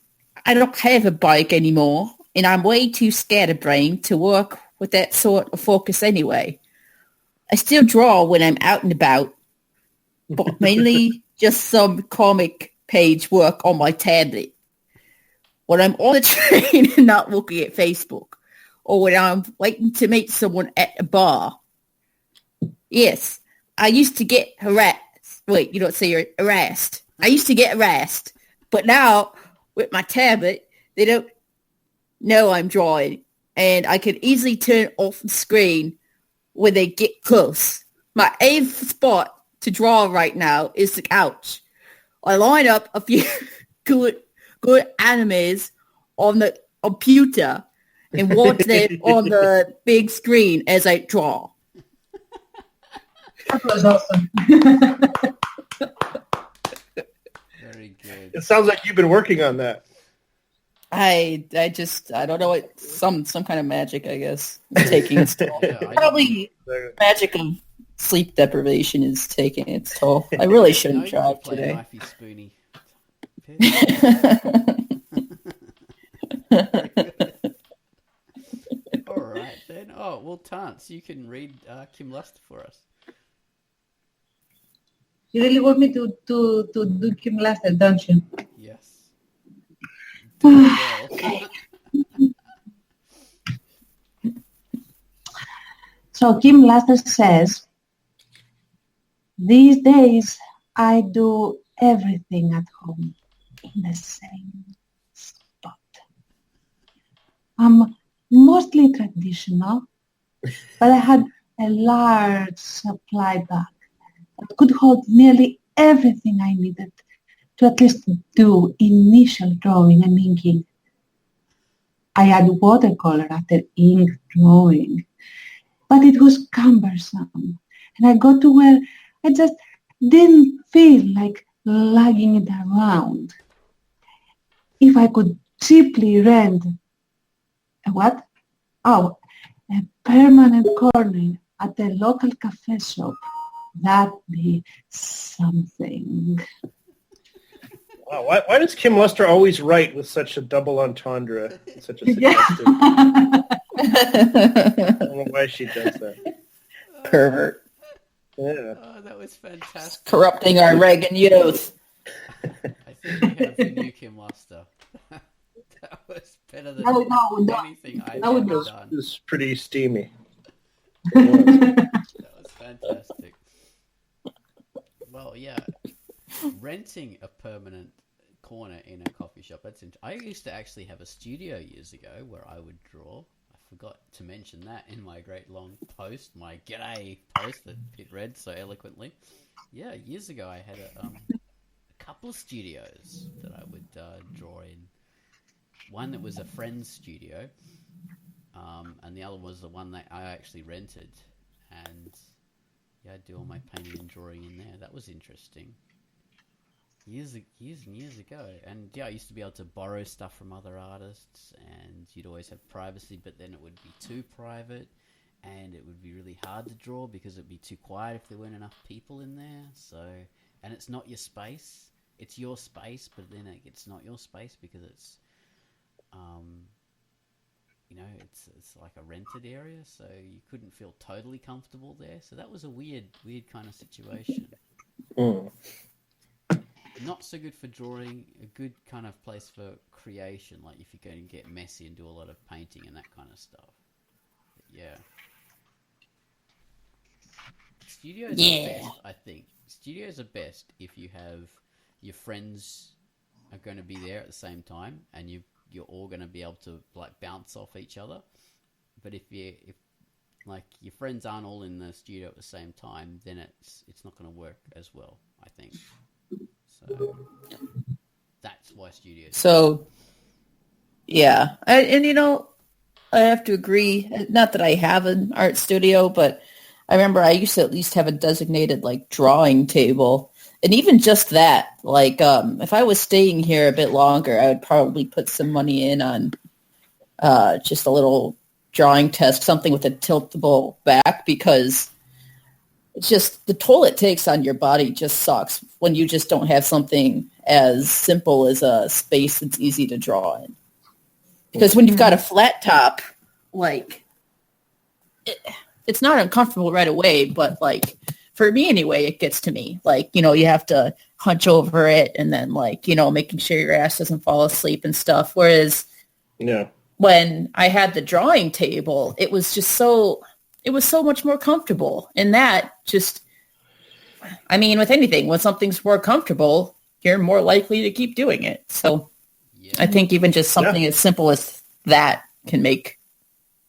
I don't have a bike anymore, and I'm way too scatterbrained to work with that sort of focus anyway. I still draw when I'm out and about, but mainly just some comic page work on my tablet. When I'm on the train and not looking at Facebook, or when I'm waiting to meet someone at a bar. Yes, I used to get harassed. Wait, you don't say you're harassed. I used to get harassed, but now with my tablet, they don't know I'm drawing, and I can easily turn off the screen when they get close. My aim spot to draw right now is the couch. I line up a few good animes on the computer and watch them on the big screen as I draw. That was awesome. Very good. It sounds like you've been working on that. I don't know what some kind of magic, I guess, taking its toll. Yeah, Probably magic of sleep deprivation is taking its toll. I really shouldn't drive today. Knifey spoony. All right then. Oh well, Tance, you can read Kim Luster for us. You really want me to do Kim Luster, don't you? Yes. Do well. So Kim Luster says, these days I do everything at home in the same spot. I'm mostly traditional, but I had a large supply bag that could hold nearly everything I needed to at least do initial drawing and inking. I had watercolor after ink drawing, but it was cumbersome, and I got to where I just didn't feel like lugging it around. If I could cheaply rent a what? Oh, a permanent corner at a local cafe shop, that'd be something. Wow, why does Kim Luster always write with such a double entendre? Such a suggestive. Yeah. I don't know why she does that. Pervert. Yeah. Oh, that was fantastic. Corrupting our Reagan youth. I think we have the new Kim Luster. That was better than No. anything I've No, ever no. done. It was pretty steamy. That was fantastic. Well, yeah, renting a permanent corner in a coffee shop. I used to actually have a studio years ago where I would draw. I forgot to mention that in my great long post, my g'day post that Pete read so eloquently. Yeah, years ago I had a couple of studios that I would draw in. One that was a friend's studio, and the other was the one that I actually rented. And yeah, I'd do all my painting and drawing in there. That was interesting. years and years ago. And yeah, I used to be able to borrow stuff from other artists, and you'd always have privacy, but then it would be too private, and it would be really hard to draw because it'd be too quiet if there weren't enough people in there. So, and it's not your space. It's your space, but then it's not your space because it's, it's like a rented area, so you couldn't feel totally comfortable there. So that was a weird kind of situation. Not so good for drawing, a good kind of place for creation, like if you're going to get messy and do a lot of painting and that kind of stuff. But yeah. Studios are best, I think. Studios are best if you have your friends are going to be there at the same time, and you're all going to be able to like bounce off each other. But if like your friends aren't all in the studio at the same time, then it's not going to work as well, I think. So that's why studios. So yeah, I have to agree. Not that I have an art studio, but I remember I used to at least have a designated like drawing table. And even just that, like, if I was staying here a bit longer, I would probably put some money in on just a little drawing test, something with a tiltable back, because it's just the toll it takes on your body just sucks when you just don't have something as simple as a space that's easy to draw in. Because when you've got a flat top, like, it's not uncomfortable right away, but like, for me anyway, it gets to me. Like, you have to hunch over it and then like, making sure your ass doesn't fall asleep and stuff. Whereas when I had the drawing table, it was so much more comfortable. And that just, I mean, with anything, when something's more comfortable, you're more likely to keep doing it. So I think even just something as simple as that can make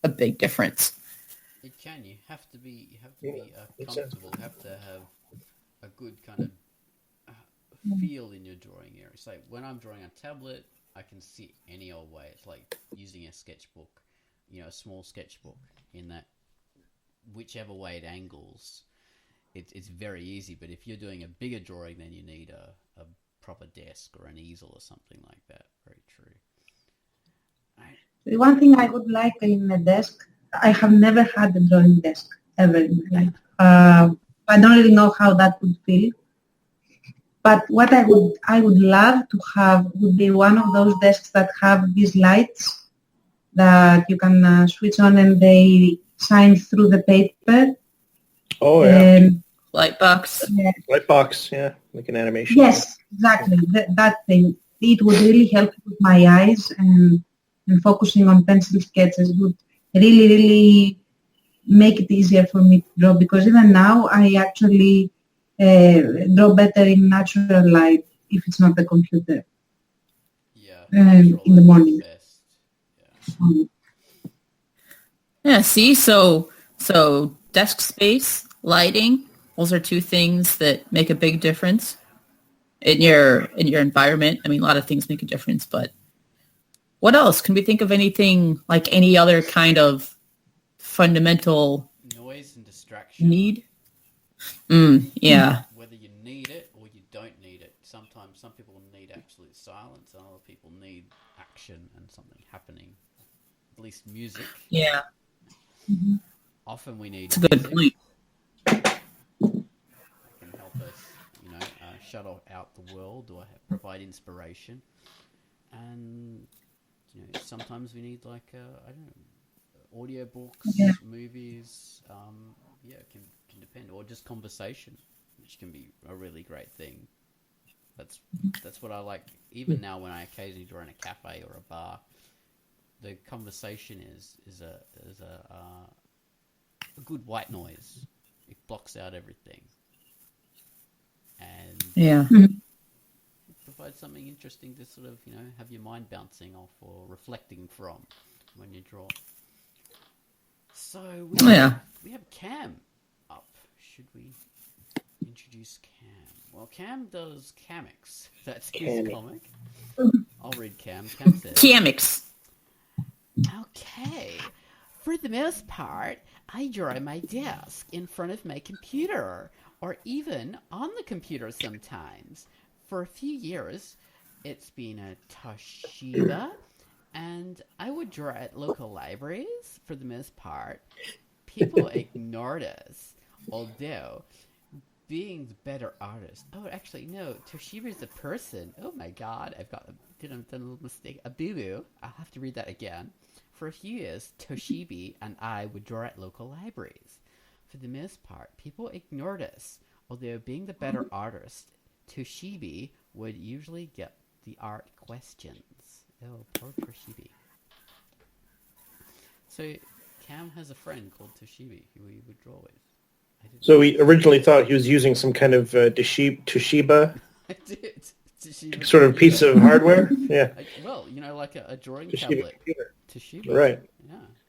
a big difference. It can. You have to be comfortable. You have to have a good kind of feel in your drawing area. So when I'm drawing on a tablet, I can sit any old way. It's like using a sketchbook, a small sketchbook, in that whichever way it angles, it's very easy. But if you're doing a bigger drawing, then you need a proper desk or an easel or something like that. Very true. The one thing I would like in a desk, I have never had a drawing desk ever in my life. I don't really know how that would feel. But what I would love to have would be one of those desks that have these lights that you can switch on and they shine through the paper. Oh, yeah. Light box. Yeah. Light box, yeah. Like an animation. Yes, exactly. That thing. It would really help with my eyes, and focusing on pencil sketches would really, really make it easier for me to draw, because even now I actually draw better in natural light if it's not the computer. Yeah. In the morning. Yeah. See, so desk space, lighting, those are two things that make a big difference in your environment. I mean, a lot of things make a difference, but what else? Can we think of anything like any other kind of fundamental noise and distraction need? Yeah. Whether you need it or you don't need it. Sometimes some people need absolute silence, and other people need action and something happening. At least music. Yeah. Mm-hmm. Often we need. It's a good point. That can help us, shut out the world or provide inspiration. And sometimes we need like I don't know, audiobooks, movies. It can depend, or just conversation, which can be a really great thing. That's what I like. Even now, when I occasionally draw in a cafe or a bar, the conversation is a good white noise. It blocks out everything, and it provides something interesting to sort of have your mind bouncing off or reflecting from when you draw. So we have Cam up. Should we introduce Cam? Well, Cam does comics. That's his comic. I'll read Cam. Cam says, Comics. Okay. For the most part, I draw at my desk in front of my computer, or even on the computer sometimes. for a few years, it's been a Toshiba, and I would draw at local libraries for the most part. People ignored us, although being the better artist. Oh, actually, no, Toshiba is a person. Oh my god, I've done a little mistake. A boo-boo. I'll have to read that again. For a few years, Toshiba and I would draw at local libraries. For the most part, people ignored us, although being the better artist, Toshiba would usually get the art questions. Oh, poor Toshiba. So, Cam has a friend called Toshiba who he would draw with. So he originally thought he was using some kind of Toshiba I did. Toshiba sort of piece of hardware. Yeah. Well, like a drawing Toshiba tablet. computer. Toshiba. Right.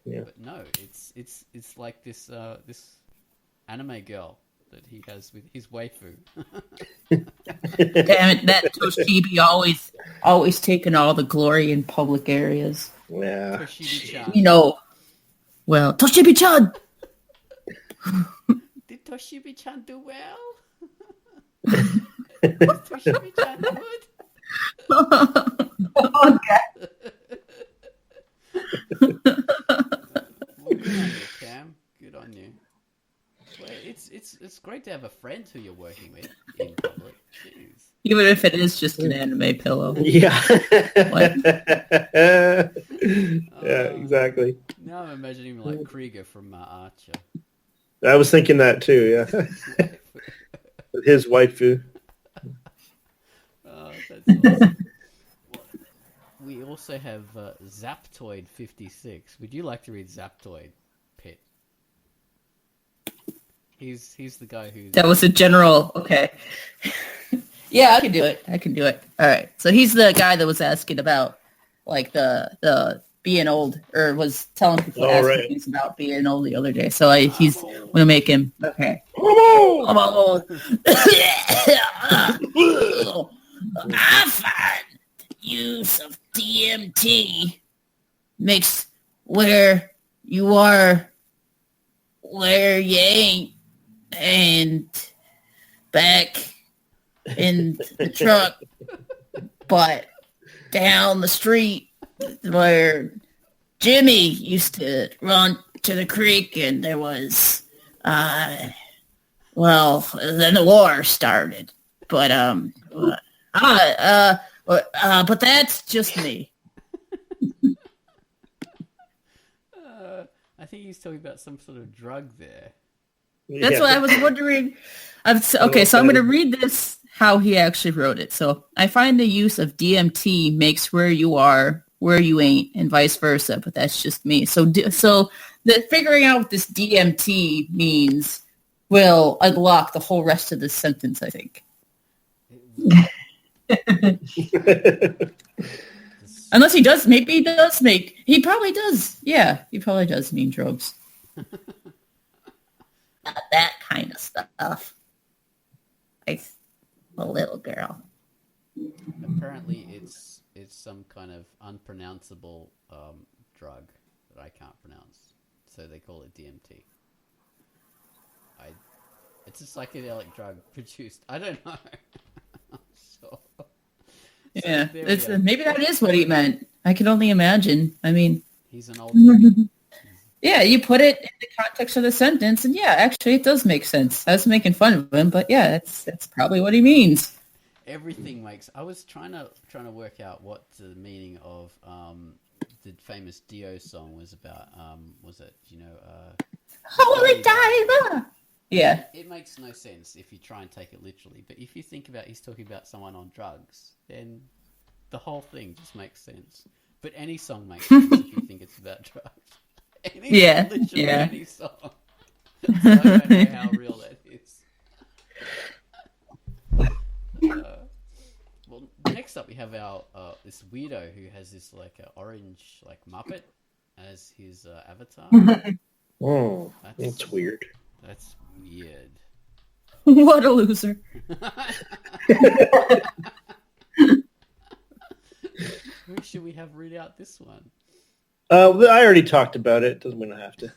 Yeah. But no, it's like this this anime girl that he has with his waifu. Damn it, that Toshiba always taking all the glory in public areas. Yeah. Toshiba-chan. Well, Toshiba-chan! Did Toshiba-chan do well? Was Toshiba-chan good? Well, good on you, Cam. Good on you. Well, it's great to have a friend who you're working with in public. Jeez. Even if it is just an anime pillow. Yeah. What? Yeah, exactly. Now I'm imagining him like Krieger from Archer. I was thinking that too, yeah. With his waifu. Oh, that's awesome. We also have Zaptoid 56. Would you like to read Zaptoid, Pit? He's the guy who's... That was a general... Okay. Yeah, I can do it. All right. So he's the guy that was asking about, like, the being old, or was telling people things about being old the other day. So he's going to make him... Okay. I'm old. I find use of DMT makes where you are where you ain't, and back in the truck, but down the street where Jimmy used to run to the creek, and there was then the war started, but but that's just me. I think he's talking about some sort of drug there. That's what I was wondering. Okay, so I'm going to read this how he actually wrote it. So I find the use of DMT makes where you are where you ain't, and vice versa. But that's just me. So the figuring out what this DMT means will unlock the whole rest of the sentence, I think. Unless he does, maybe he does make. He probably does. Yeah, he probably does mean drugs. Not that kind of stuff. Like a little girl. Apparently, it's some kind of unpronounceable drug that I can't pronounce, so they call it DMT. It's a psychedelic drug produced. I don't know. Yeah, maybe that is what he meant. I can only imagine. I mean, he's an old. Yeah, you put it in the context of the sentence, and yeah, actually, it does make sense. I was making fun of him, but yeah, that's probably what he means. Everything makes. I was trying to work out what the meaning of the famous Dio song was about. Was it Holy Diver? Yeah. It makes no sense if you try and take it literally, but if you think about he's talking about someone on drugs, then the whole thing just makes sense. But any song makes sense if you think it's about drugs. Any song. So I don't know how real that is. Well, next up we have our this weirdo who has this like orange like Muppet as his avatar. Oh, that's weird. That's weird. What a loser. Who should we have read out this one? I already talked about it. Doesn't mean I have to.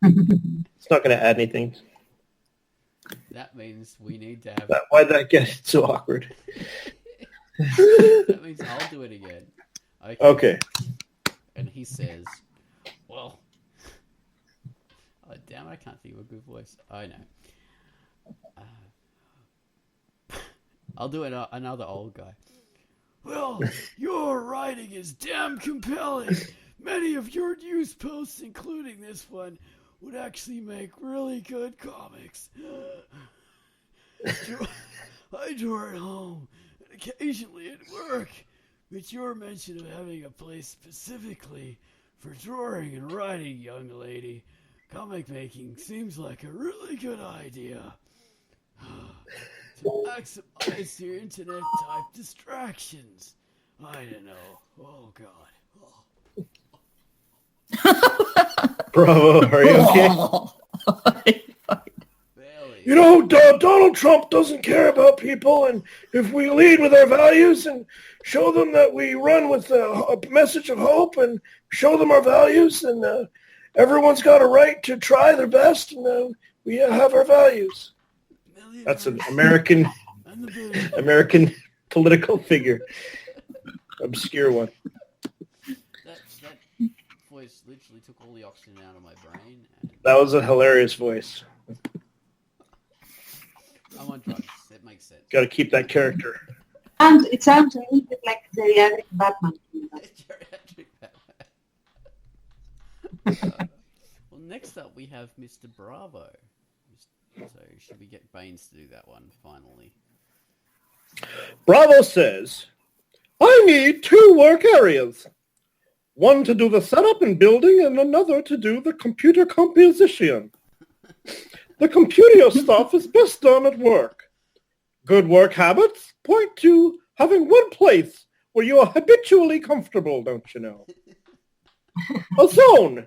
It's not going to add anything. That means we need to have... Why'd that get so awkward? That means I'll do it again. Okay. And he says, well... Oh, damn it, I can't think of a good voice. I know. I'll do another old guy. Well, your writing is damn compelling. Many of your news posts, including this one, would actually make really good comics. I draw at home, and occasionally at work, but your mention of having a place specifically for drawing and writing, young lady, comic making seems like a really good idea. To maximize your internet-type distractions. I don't know. Oh, God. Oh. Bravo. Are you okay? You know, Donald Trump doesn't care about people, and if we lead with our values and show them that we run with a message of hope and show them our values, and everyone's got a right to try their best, and we have our values. That's an American political figure. Obscure one. That voice literally took all the oxygen out of my brain. That was a hilarious voice. I'm on drugs. It makes sense. Got to keep that character. And it sounds a little bit like geriatric Batman. Geriatric Batman. Well, next up we have Mr. Bravo. So should we get Baines to do that one finally? Bravo says, I need 2 work areas. One to do the setup and building and another to do the computer composition. The computer stuff is best done at work. Good work habits point to having one place where you are habitually comfortable, don't you know? A zone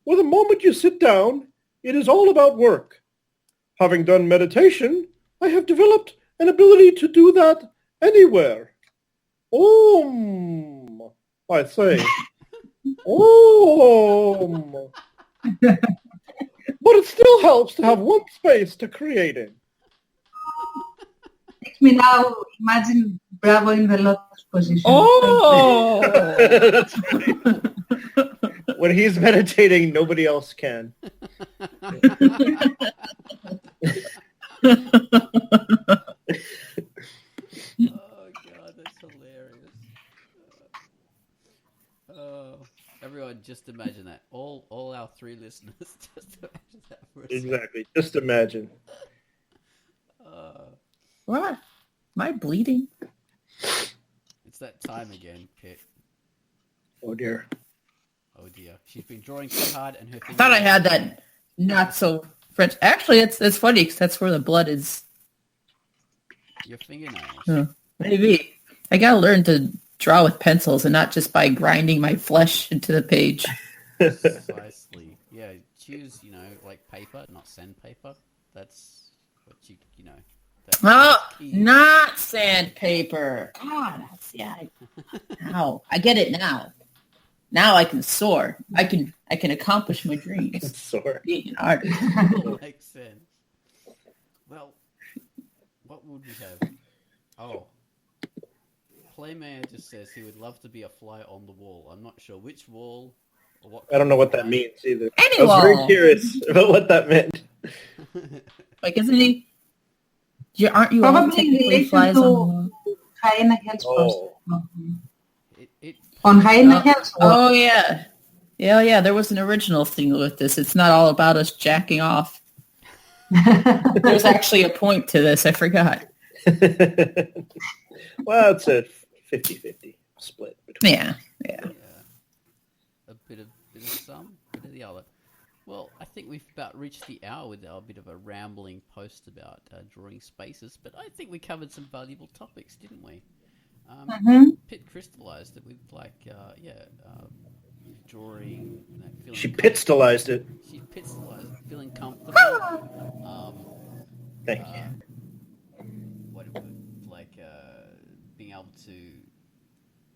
where the moment you sit down, it is all about work. Having done meditation, I have developed an ability to do that anywhere. I say. But it still helps to have one space to create in. Makes me now imagine Bravo in the lotus position. Oh! That's right. When he's meditating, nobody else can. Oh God, that's hilarious. Everyone, just imagine that. All our 3 listeners, just imagine that for a second. Exactly. Just imagine. What? Am I bleeding? It's that time again, Pit. Oh dear. Oh dear. She's been drawing so hard and her I thought I had that not so French. Actually, it's funny because that's where the blood is. Your fingernails. Huh. Maybe. I gotta learn to draw with pencils and not just by grinding my flesh into the page. Precisely. Yeah, choose, like paper, not sandpaper. That's what you know. Oh, not sandpaper. God, Ow. I get it now. Now I can soar. I can accomplish my dreams. Soar. Being an artist. Makes sense. Well, what would we have? Oh. Playmayer just says he would love to be a fly on the wall. I'm not sure which wall or what. I don't know what that means either. Any I was wall. very curious about what that meant. Like, isn't he? Aren't you all Probably in technically relation flies on the to wall? Hyena Hills Oh. poster. On Hyena Hills. Oh, yeah. Yeah, there was an original thing with this. It's not all about us jacking off. There's actually a point to this. I forgot. Well, it's a 50-50 split. Yeah. A bit of some, bit of the other. Well, I think we've about reached the hour with our bit of a rambling post about drawing spaces, but I think we covered some valuable topics, didn't we? Pitt crystallized it with drawing. She pitstalized it. She pitstalized it, feeling comfortable. Thank you. Being able to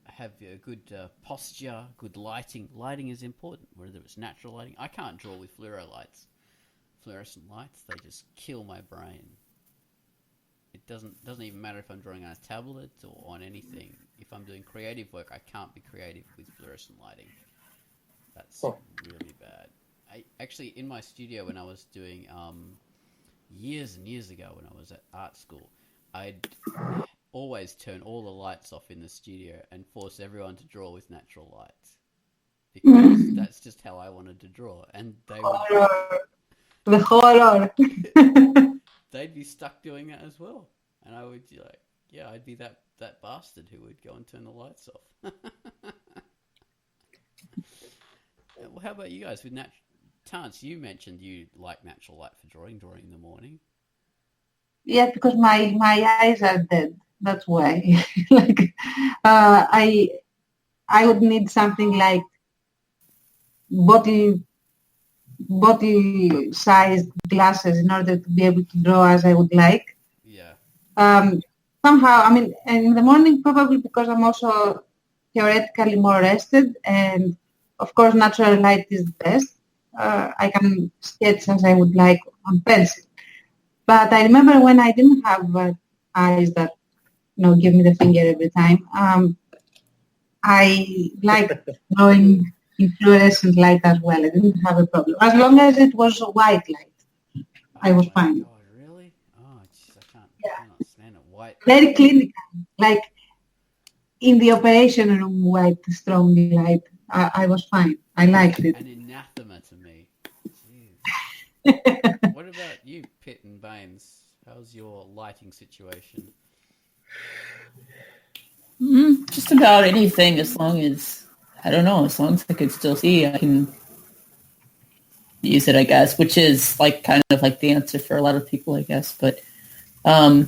have a good posture, good lighting. Lighting is important, whether it's natural lighting. I can't draw with fluoro lights fluorescent lights, they just kill my brain. It doesn't even matter if I'm drawing on a tablet or on anything. If I'm doing creative work, I can't be creative with fluorescent lighting. That's really bad. I actually, in my studio when I was doing years and years ago when I was at art school, I'd always turn all the lights off in the studio and force everyone to draw with natural lights, because that's just how I wanted to draw. And they would, The horror. they'd be stuck doing that as well, and I would be like, yeah, I'd be that bastard who would go and turn the lights off. Well, how about you guys with Terence, you mentioned you like natural light for drawing in the morning. Yeah, because my eyes are dead. That's why. Like, I would need something like bottle sized glasses in order to be able to draw as I would like. Yeah. Somehow, I mean, and in the morning probably because I'm also theoretically more rested, and of course natural light is the best. I can sketch as I would like on pencil. But I remember when I didn't have eyes that give me the finger every time. I liked drawing in fluorescent light as well. I didn't have a problem as long as it was white light. I was fine. God, really? Oh, jeez, I cannot stand it. White. Very clinical, like in the operation room, white strong light. I was fine. I liked it. An anathema to me. Jeez. What about you, Pitt and Baines? How's your lighting situation? Just about anything, as long as I can still see, I can use it, I guess, which is like kind of like the answer for a lot of people, I guess. But I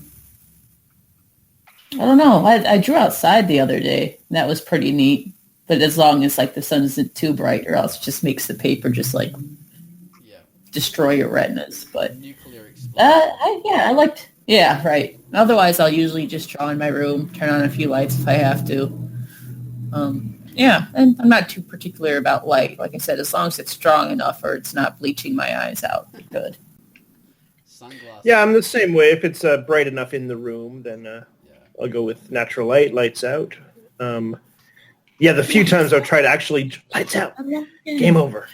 don't know. I drew outside the other day, and that was pretty neat. But as long as like the sun isn't too bright, or else it just makes the paper just like destroy your retinas. But nuclear explosion. I liked. Yeah, right. Otherwise, I'll usually just draw in my room, turn on a few lights if I have to. And I'm not too particular about light. Like I said, as long as it's strong enough or it's not bleaching my eyes out, we're good. Sunglasses. Yeah, I'm the same way. If it's bright enough in the room, then I'll go with natural light, lights out. The few times I've tried actually lights out, game over.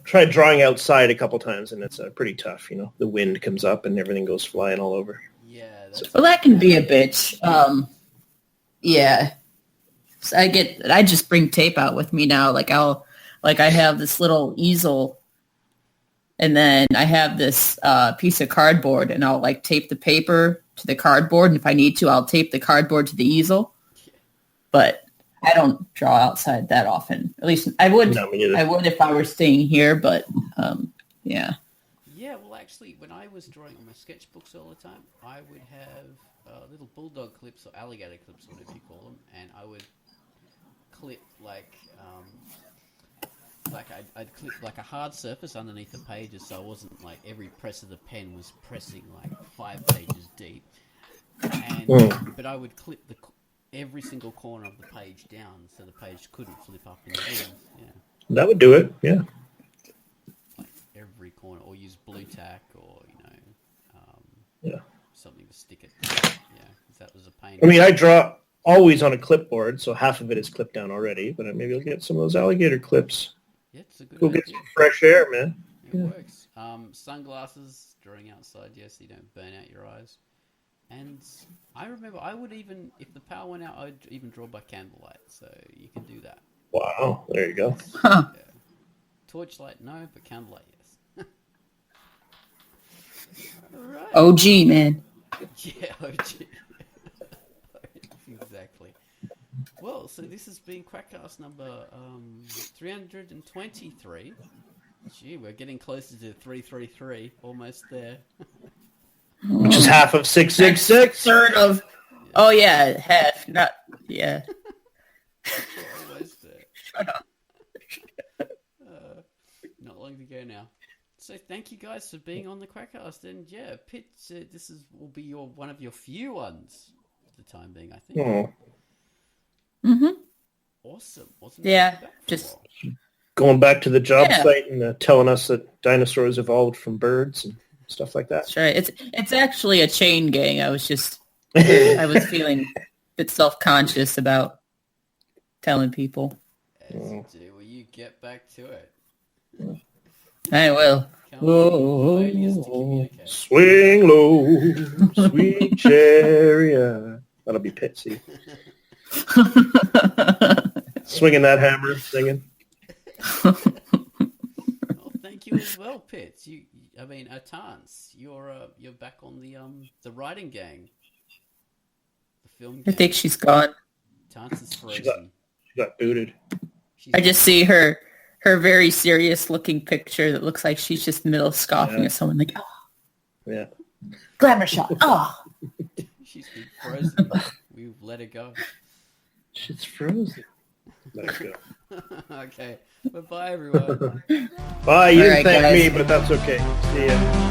Tried drawing outside a couple times, and it's pretty tough. The wind comes up and everything goes flying all over. Yeah. Well, that can be a bitch. So I just bring tape out with me now. I have this little easel, and then I have this piece of cardboard, and I'll like tape the paper to the cardboard, and if I need to, I'll tape the cardboard to the easel. But I don't draw outside that often. At least I would. No, me neither. I would if I were staying here, but yeah. Yeah, well, actually, when I was drawing on my sketchbooks all the time, I would have little bulldog clips or alligator clips, whatever you call them, and I would clip I'd clip like a hard surface underneath the pages, so I wasn't like every press of the pen was pressing like 5 pages deep. But I would clip every single corner of the page down, so the page couldn't flip up in the middle. Yeah, that would do it. Yeah, like every corner, or use blue tack, or something to stick it. Yeah, because that was a pain. I mean, I draw always on a clipboard, so half of it is clipped down already. But maybe I'll get some of those alligator clips. Yeah, it's a good Go idea. get some fresh air, man. It works. Sunglasses, drawing outside, yes, so you don't burn out your eyes. And I remember I would even, if the power went out, I'd even draw by candlelight, so you can do that. Wow, there you go. Huh. Yeah. Torchlight, no, but candlelight, yes. All right. OG, man. Yeah, OG. Exactly. Well, so this has been Quackcast number 323. Gee, we're getting closer to 333, almost there. Which is half of 666. Third of. Oh yeah, half. Not yeah. Almost there. Shut up. Not long to go now. So thank you guys for being on the Quackcast, and yeah, Pitt, this will be one of your few ones for the time being, I think. Oh. Mm-hmm. Awesome. Yeah, just going back to the job Yeah. site and telling us that dinosaurs evolved from birds and stuff like that. That's right. It's actually a chain gang. I was feeling a bit self-conscious about telling people. Will you get back to it? I will. Come on, failures to communicate. Swing low, sweet chariot. That'll be Pitsy. Swinging that hammer, singing. Well, thank you as well, Pitts. Tans, you're back on the writing gang. The film gang. I think she's gone. Tans is frozen. She got booted. I just see her very serious looking picture that looks like she's just in the middle of scoffing at someone like, oh, Yeah. glamour shot. Oh. She's been frozen. We've let her go. She's frozen. Let her go. Okay. Bye-bye, everyone. Bye. You All didn't right, thank guys. me, but that's okay. See ya.